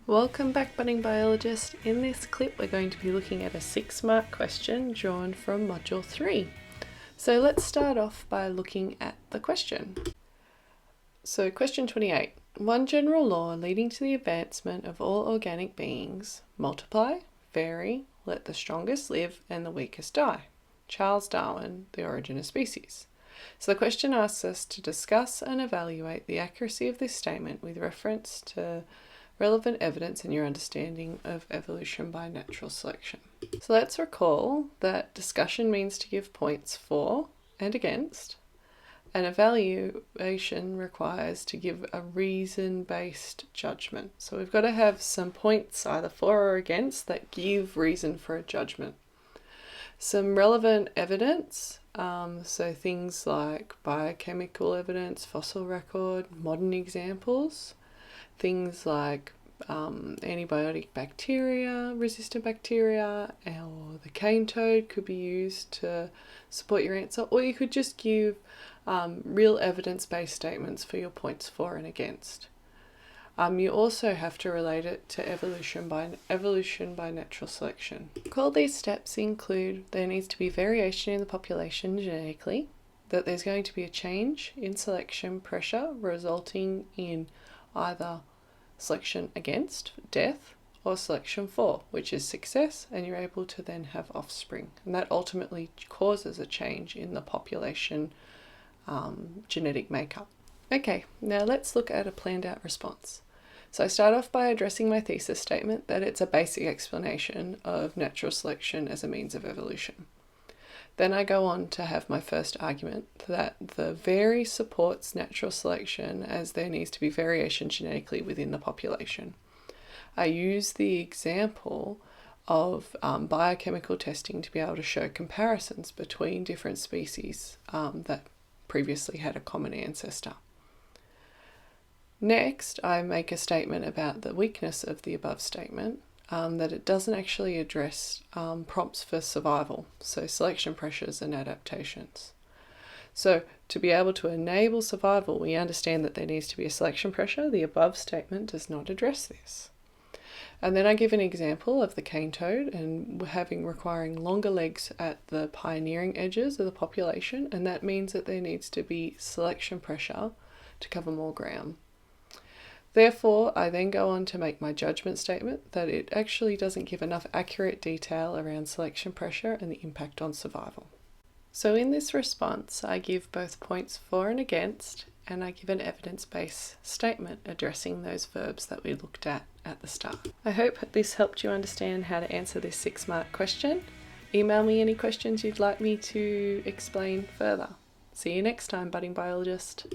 Welcome back, budding biologist. In this clip we're going to be looking at a 6-mark question drawn from Module 3. So let's start off by looking at the question. So question 28. One general law leading to the advancement of all organic beings: multiply, vary, let the strongest live and the weakest die. Charles Darwin, The Origin of Species. So the question asks us to discuss and evaluate the accuracy of this statement with reference to relevant evidence in your understanding of evolution by natural selection. So let's recall that discussion means to give points for and against, and evaluation requires to give a reason-based judgment. So we've got to have some points either for or against that give reason for a judgment. Some relevant evidence, so things like biochemical evidence, fossil record, modern examples, things like antibiotic bacteria, resistant bacteria, or the cane toad could be used to support your answer, or you could just give real evidence-based statements for your points for and against. You also have to relate it to evolution by natural selection. All these steps include there needs to be variation in the population genetically, that there's going to be a change in selection pressure resulting in either selection against, death, or selection for, which is success, and you're able to then have offspring. And that ultimately causes a change in the population genetic makeup. Okay, now let's look at a planned out response. So I start off by addressing my thesis statement that it's a basic explanation of natural selection as a means of evolution. Then I go on to have my first argument that the vary supports natural selection as there needs to be variation genetically within the population. I use the example of biochemical testing to be able to show comparisons between different species that previously had a common ancestor. Next, I make a statement about the weakness of the above statement, that it doesn't actually address prompts for survival, so selection pressures and adaptations. So to be able to enable survival, we understand that there needs to be a selection pressure. The above statement does not address this. And then I give an example of the cane toad and requiring longer legs at the pioneering edges of the population, and that means that there needs to be selection pressure to cover more ground. Therefore, I then go on to make my judgment statement that it actually doesn't give enough accurate detail around selection pressure and the impact on survival. So in this response, I give both points for and against, and I give an evidence-based statement addressing those verbs that we looked at the start. I hope this helped you understand how to answer this 6-mark question. Email me any questions you'd like me to explain further. See you next time, budding biologist.